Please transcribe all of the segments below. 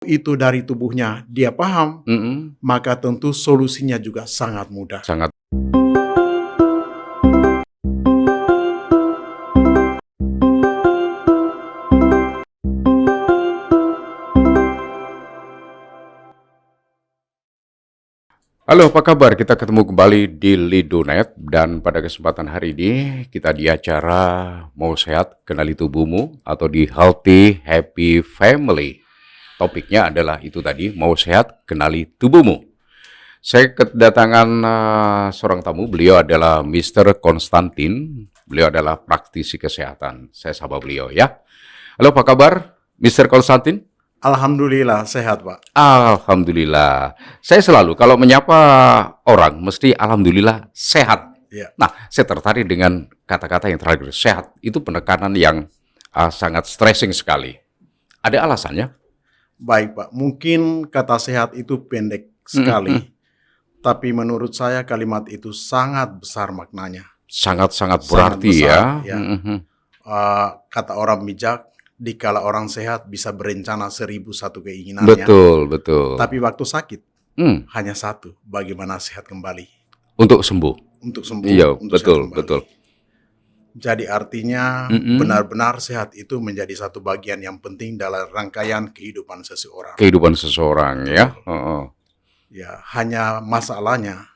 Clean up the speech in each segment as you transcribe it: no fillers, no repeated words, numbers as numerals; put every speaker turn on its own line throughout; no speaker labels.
itu dari tubuhnya dia paham,
Mhm.
maka tentu solusinya juga sangat mudah.
Sangat. Halo, apa kabar? Kita ketemu kembali di Lidonet dan pada kesempatan hari ini kita di acara Mau Sehat Kenali Tubuhmu atau di Healthy Happy Family. Topiknya adalah itu tadi, Mau Sehat Kenali Tubuhmu. Saya kedatangan seorang tamu, beliau adalah Mr. Konstantin. Beliau adalah praktisi kesehatan. Saya sapa beliau ya. Halo, apa kabar Mr. Konstantin?
Alhamdulillah sehat, Pak.
Alhamdulillah. Saya selalu kalau menyapa orang mesti alhamdulillah sehat.
Ya.
Nah, saya tertarik dengan kata-kata yang terakhir, sehat. Itu penekanan yang sangat stressing sekali. Ada alasannya?
Baik, Pak. Mungkin kata sehat itu pendek sekali, tapi menurut saya kalimat itu sangat besar maknanya.
Sangat-sangat
Sangat
berarti
besar,
ya.
ya. Kata orang bijak, dikala orang sehat bisa berencana 1001 keinginannya,
Betul, betul.
tapi waktu sakit
Hmm,
hanya satu, bagaimana sehat kembali.
untuk sembuh.
Untuk sembuh,
Iya,
untuk sehat
betul,
kembali.
betul.
Jadi artinya benar-benar sehat itu menjadi satu bagian yang penting dalam rangkaian kehidupan seseorang.
Kehidupan seseorang ya. Heeh.
Ya, hanya masalahnya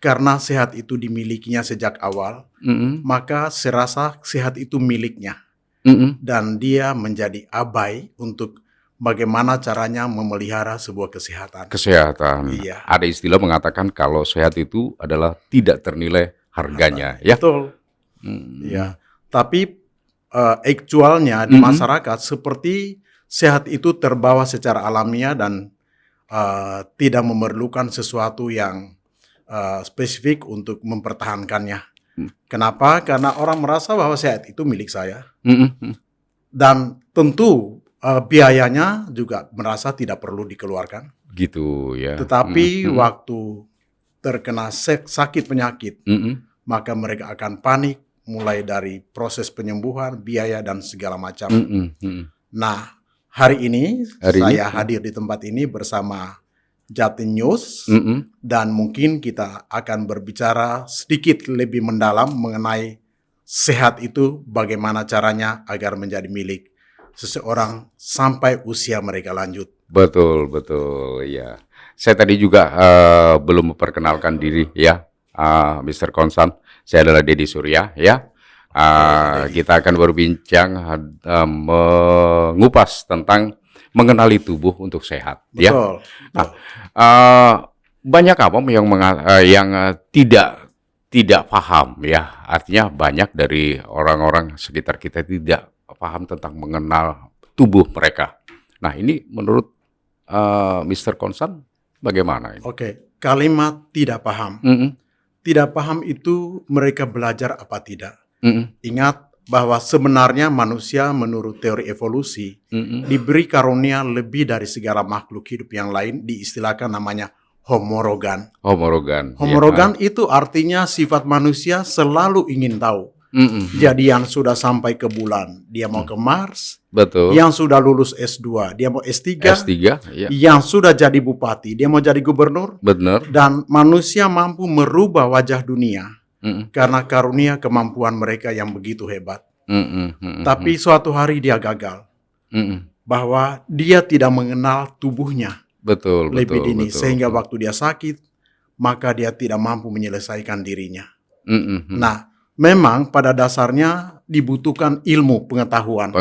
karena sehat itu dimilikinya sejak awal,
Mm-mm.
maka serasa sehat itu miliknya
Mm-mm.
dan dia menjadi abai untuk bagaimana caranya memelihara sebuah kesehatan.
Kesehatan.
Iya.
Ada istilah mengatakan kalau sehat itu adalah tidak ternilai harganya ya.
Betul.
Hmm.
Ya, tapi aktualnya di masyarakat seperti sehat itu terbawa secara alamiah dan tidak memerlukan sesuatu yang spesifik untuk mempertahankannya. Kenapa? Karena orang merasa bahwa sehat itu milik saya dan tentu biayanya juga merasa tidak perlu dikeluarkan.
Gitu ya.
Tetapi waktu terkena sakit penyakit,
Mm-mm.
maka mereka akan panik mulai dari proses penyembuhan, biaya dan segala macam. Nah, hari ini saya hadir di tempat ini bersama Jatin News dan mungkin kita akan berbicara sedikit lebih mendalam mengenai sehat itu bagaimana caranya agar menjadi milik seseorang sampai usia mereka lanjut.
Betul, betul ya. Saya tadi juga belum memperkenalkan diri ya, Mr. Konstan. Saya adalah Deddy Surya ya. Kita akan berbincang mengupas tentang mengenali tubuh untuk sehat.
Betul.
Ya. Nah, banyak awam yang tidak paham ya. Artinya banyak dari orang-orang sekitar kita tidak paham tentang mengenal tubuh mereka. Nah, ini menurut Mr. Konstan bagaimana ini?
Oke, kalimat tidak paham. Tidak paham itu mereka belajar apa tidak. Ingat bahwa sebenarnya manusia menurut teori evolusi diberi karunia lebih dari segala makhluk hidup yang lain, diistilahkan namanya homorogan. Homorogan itu artinya sifat manusia selalu ingin tahu. Jadi yang sudah sampai ke bulan, dia mau ke Mars.
Betul.
Yang sudah lulus S2, dia mau S3.
Ya.
Yang sudah jadi bupati, dia mau jadi gubernur.
Benar.
Dan manusia mampu merubah wajah dunia karena karunia kemampuan mereka yang begitu hebat. Tapi suatu hari dia gagal. Bahwa dia tidak mengenal tubuhnya lebih dini. Sehingga waktu dia sakit, maka dia tidak mampu menyelesaikan dirinya. Nah, memang pada dasarnya dibutuhkan ilmu pengetahuan.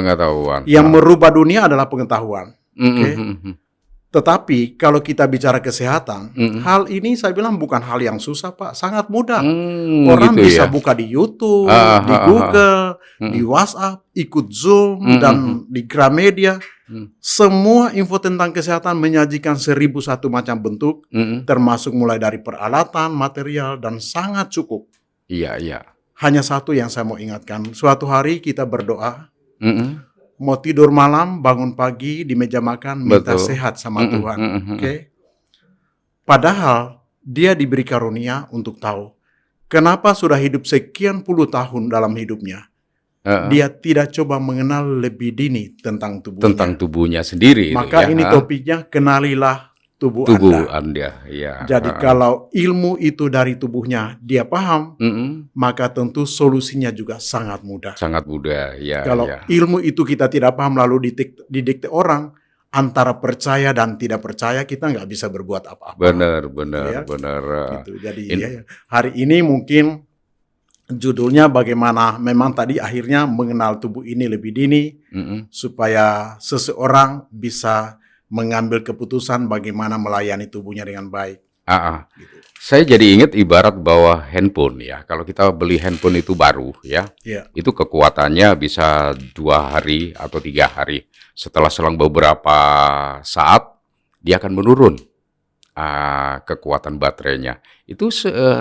Yang merubah dunia adalah pengetahuan. Tetapi kalau kita bicara kesehatan, hal ini saya bilang bukan hal yang susah, Pak. Sangat mudah. Orang
gitu
bisa
ya?
buka di YouTube, di Google, di WhatsApp, ikut Zoom, dan di Gramedia. Semua info tentang kesehatan menyajikan 1001 macam bentuk, termasuk mulai dari peralatan, material, dan sangat cukup.
Iya.
Hanya satu yang saya mau ingatkan. Suatu hari kita berdoa, mau tidur malam, bangun pagi di meja makan, minta sehat sama Tuhan. Padahal dia diberi karunia untuk tahu kenapa sudah hidup sekian puluh tahun dalam hidupnya. dia tidak coba mengenal lebih dini tentang tubuhnya.
Tentang tubuhnya sendiri.
Maka ini topiknya, kenalilah tubuh Anda.
Ya.
Jadi kalau ilmu itu dari tubuhnya dia paham, maka tentu solusinya juga sangat mudah.
Sangat mudah, ya.
Kalau ilmu itu kita tidak paham lalu didikte orang, antara percaya dan tidak percaya kita nggak bisa berbuat apa-apa.
Benar.
Gitu. Jadi hari ini mungkin judulnya bagaimana memang tadi akhirnya mengenal tubuh ini lebih dini, supaya seseorang bisa mengambil keputusan bagaimana melayani tubuhnya dengan baik. Gitu.
Saya jadi ingat ibarat bahwa handphone ya, kalau kita beli handphone itu baru ya, itu kekuatannya bisa 2 hari atau 3 hari. Setelah selang beberapa saat, dia akan menurun kekuatan baterainya. Itu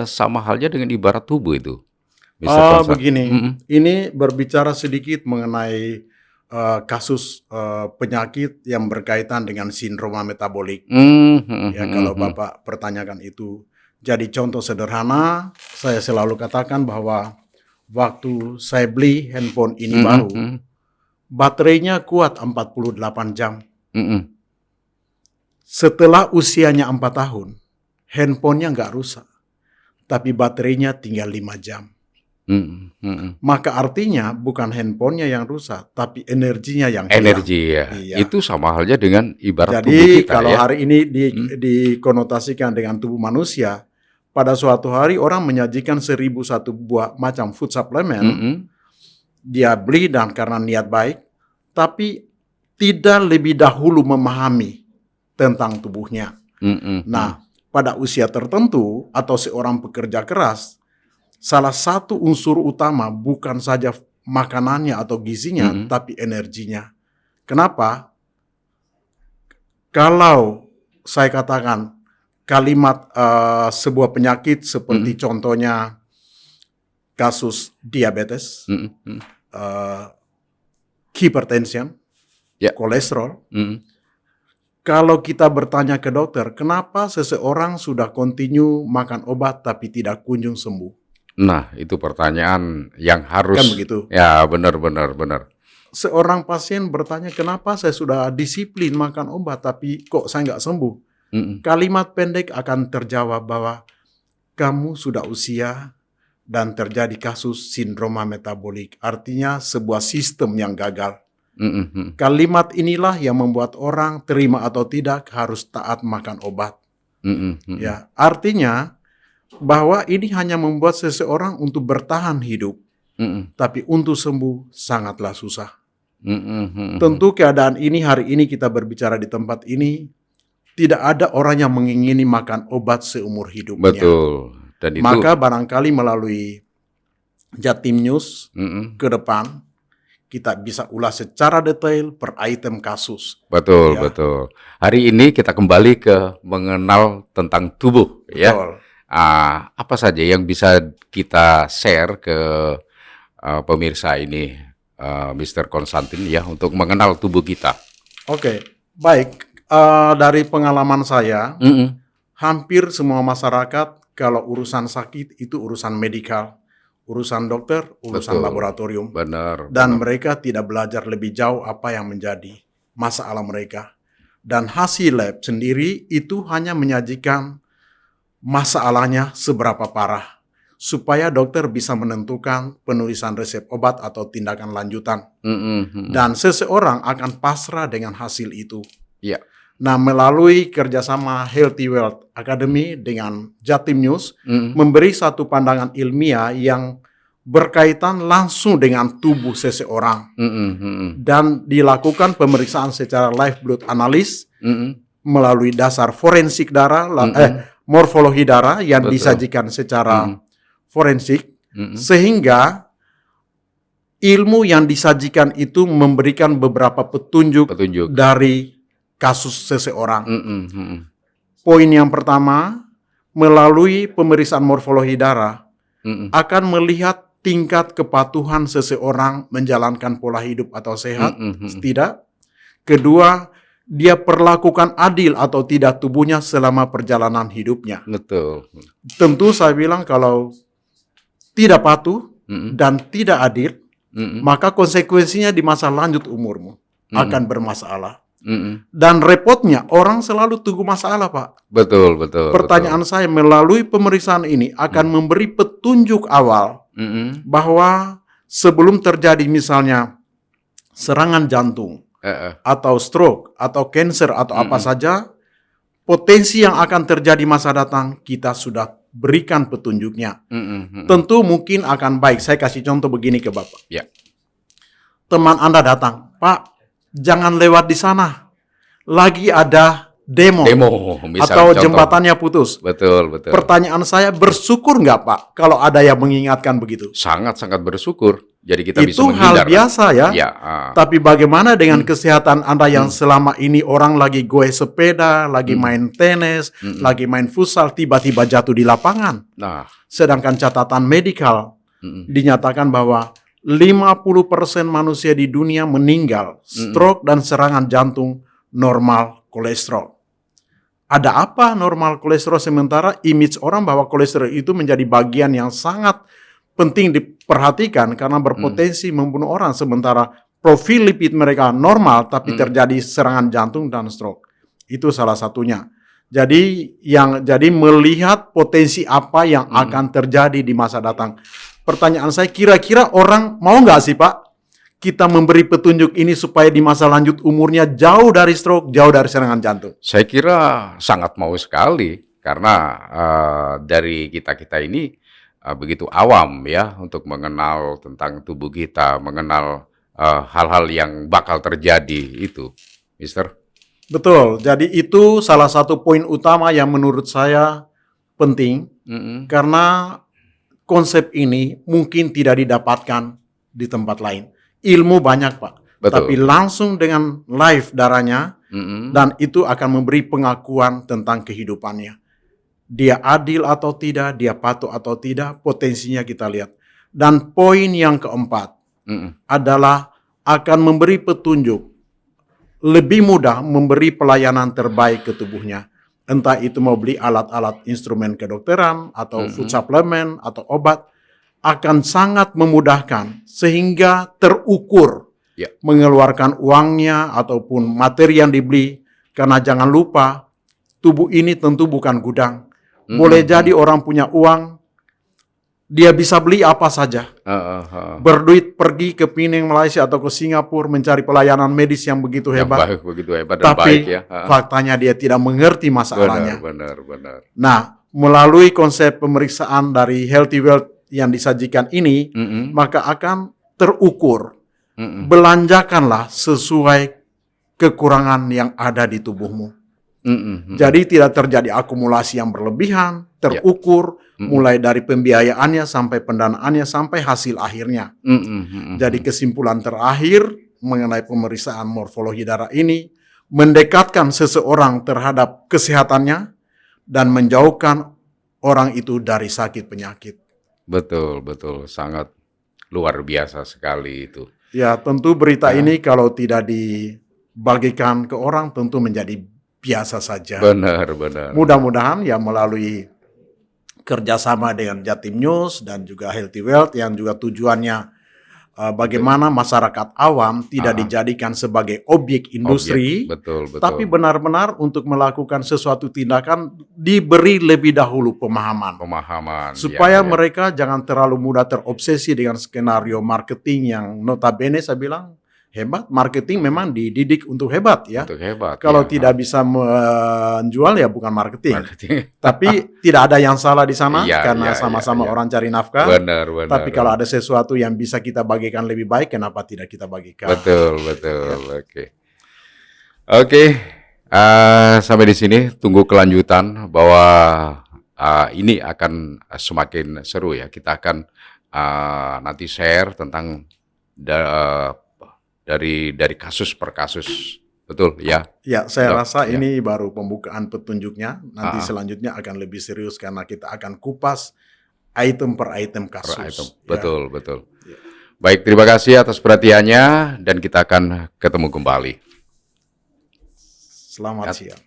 sama halnya dengan ibarat tubuh itu.
Begini, ini berbicara sedikit mengenai kasus penyakit yang berkaitan dengan sindroma metabolik. Kalau Bapak pertanyakan itu. Jadi contoh sederhana, saya selalu katakan bahwa waktu saya beli handphone ini baru, baterainya kuat 48 jam. Setelah usianya 4 tahun, handphonenya nggak rusak, tapi baterainya tinggal 5 jam. Maka artinya bukan handphonenya yang rusak, tapi energinya yang hilang.
Energi ya. Itu sama halnya dengan ibarat
Jadi,
tubuh kita.
Kalau hari ini dikonotasikan dengan tubuh manusia, pada suatu hari orang menyajikan 1001 buah macam food supplement, dia beli dan karena niat baik, tapi tidak lebih dahulu memahami tentang tubuhnya. Nah, pada usia tertentu atau seorang pekerja keras, salah satu unsur utama bukan saja makanannya atau gizinya, tapi energinya. Kenapa? Kalau saya katakan kalimat sebuah penyakit seperti contohnya kasus diabetes, hipertension, kolesterol, kalau kita bertanya ke dokter, kenapa seseorang sudah kontinu makan obat tapi tidak kunjung sembuh?
Nah, itu pertanyaan yang harus.
Kan begitu?
Ya, benar.
Seorang pasien bertanya, kenapa saya sudah disiplin makan obat tapi kok saya nggak sembuh? Kalimat pendek akan terjawab bahwa kamu sudah usia dan terjadi kasus sindroma metabolik. Artinya sebuah sistem yang gagal. Kalimat inilah yang membuat orang terima atau tidak harus taat makan obat. Ya, artinya bahwa ini hanya membuat seseorang untuk bertahan hidup, tapi untuk sembuh sangatlah susah. Tentu keadaan ini hari ini kita berbicara di tempat ini, tidak ada orang yang mengingini makan obat seumur hidupnya.
Betul. Dan itu,
maka barangkali melalui Jatim News ke depan, kita bisa ulas secara detail per item kasus.
Betul. Hari ini kita kembali ke mengenal tentang tubuh.
Betul.
Ya. Apa saja yang bisa kita share ke pemirsa ini, Mr. Konstantin, ya, untuk mengenal tubuh kita?
Oke, baik. Dari pengalaman saya, hampir semua masyarakat kalau urusan sakit itu urusan medikal, urusan dokter, urusan laboratorium.
Benar.
Dan mereka tidak belajar lebih jauh apa yang menjadi masalah mereka. Dan hasil lab sendiri itu hanya menyajikan masalahnya seberapa parah, supaya dokter bisa menentukan penulisan resep obat atau tindakan lanjutan. Dan seseorang akan pasrah dengan hasil itu. Nah, melalui kerjasama Healthy Wealth Academy dengan Jatim News, memberi satu pandangan ilmiah yang berkaitan langsung dengan tubuh seseorang. Dan dilakukan pemeriksaan secara live blood analysis melalui dasar forensik darah, morfologi darah yang disajikan secara forensik, sehingga ilmu yang disajikan itu memberikan beberapa petunjuk dari kasus seseorang. Poin yang pertama, melalui pemeriksaan morfologi darah, akan melihat tingkat kepatuhan seseorang menjalankan pola hidup atau sehat, tidak. Kedua, dia perlakukan adil atau tidak tubuhnya selama perjalanan hidupnya.
Betul.
Tentu saya bilang kalau tidak patuh dan tidak adil, maka konsekuensinya di masa lanjut umurmu akan bermasalah. Dan repotnya orang selalu tunggu masalah, Pak.
Betul.
Pertanyaan saya, melalui pemeriksaan ini akan memberi petunjuk awal bahwa sebelum terjadi misalnya serangan jantung atau stroke atau cancer atau apa saja, potensi yang akan terjadi masa datang kita sudah berikan petunjuknya. Tentu mungkin akan baik. Saya kasih contoh begini ke Bapak.
Ya.
Teman Anda datang, Pak, jangan lewat di sana. Lagi ada demo atau jembatannya putus.
Betul.
Pertanyaan saya, bersyukur nggak Pak kalau ada yang mengingatkan begitu?
Sangat bersyukur. Jadi kita bisa
itu
menghindar.
hal biasa ya. Tapi bagaimana dengan kesehatan Anda yang selama ini orang lagi goes sepeda, lagi main tenis, lagi main futsal, tiba-tiba jatuh di lapangan.
Nah,
sedangkan catatan medikal dinyatakan bahwa 50% manusia di dunia meninggal stroke dan serangan jantung normal kolesterol. Ada apa normal kolesterol, sementara image orang bahwa kolesterol itu menjadi bagian yang sangat penting diperhatikan karena berpotensi membunuh orang, sementara profil lipid mereka normal tapi terjadi serangan jantung dan stroke. Itu salah satunya. Jadi melihat potensi apa yang akan terjadi di masa datang. Pertanyaan saya, kira-kira orang mau nggak sih Pak kita memberi petunjuk ini supaya di masa lanjut umurnya jauh dari stroke, jauh dari serangan jantung?
Saya kira sangat mau sekali karena dari kita ini begitu awam ya untuk mengenal tentang tubuh kita, mengenal hal-hal yang bakal terjadi itu, Mister.
Betul. Jadi itu salah satu poin utama yang menurut saya penting karena konsep ini mungkin tidak didapatkan di tempat lain. Ilmu banyak Pak, tapi langsung dengan live darahnya dan itu akan memberi pengakuan tentang kehidupannya. Dia adil atau tidak, dia patuh atau tidak, potensinya kita lihat. Dan poin yang keempat adalah akan memberi petunjuk, lebih mudah memberi pelayanan terbaik ke tubuhnya. Entah itu mau beli alat-alat instrumen kedokteran atau food supplement atau obat, akan sangat memudahkan sehingga terukur mengeluarkan uangnya ataupun materi yang dibeli. Karena jangan lupa, tubuh ini tentu bukan gudang. Boleh jadi orang punya uang, dia bisa beli apa saja. Berduit pergi ke Penang, Malaysia atau ke Singapura mencari pelayanan medis yang begitu hebat.
Begitu hebat dan
tapi
baik ya.
Faktanya dia tidak mengerti masalahnya.
Benar.
Nah, melalui konsep pemeriksaan dari Healthy Wealth yang disajikan ini, maka akan terukur. Belanjakanlah sesuai kekurangan yang ada di tubuhmu. Jadi tidak terjadi akumulasi yang berlebihan, terukur, mulai dari pembiayaannya sampai pendanaannya sampai hasil akhirnya. Jadi kesimpulan terakhir mengenai pemeriksaan morfologi darah ini, mendekatkan seseorang terhadap kesehatannya dan menjauhkan orang itu dari sakit penyakit.
Betul, sangat luar biasa sekali itu.
Ya, tentu berita ini kalau tidak dibagikan ke orang tentu menjadi biasa saja.
Benar.
Mudah-mudahan ya melalui kerjasama dengan Jatim News dan juga Healthy Wealth yang juga tujuannya bagaimana masyarakat awam tidak dijadikan sebagai objek industri,
betul.
tapi benar-benar untuk melakukan sesuatu tindakan diberi lebih dahulu pemahaman supaya mereka jangan terlalu mudah terobsesi dengan skenario marketing yang notabene saya bilang hebat. Marketing memang dididik untuk hebat ya.
Untuk hebat.
Kalau tidak bisa menjual ya bukan marketing. Tapi tidak ada yang salah di sana karena sama-sama orang cari nafkah.
Benar.
Tapi kalau ada sesuatu yang bisa kita bagikan lebih baik, kenapa tidak kita bagikan?
Betul. Oke. Sampai di sini tunggu kelanjutan bahwa ini akan semakin seru ya. Kita akan nanti share tentang dari kasus per kasus, betul ya?
Ya, saya rasa ini baru pembukaan petunjuknya. Nanti selanjutnya akan lebih serius karena kita akan kupas item per item kasus.
Betul. Ya. Baik, terima kasih atas perhatiannya dan kita akan ketemu kembali.
Selamat siang.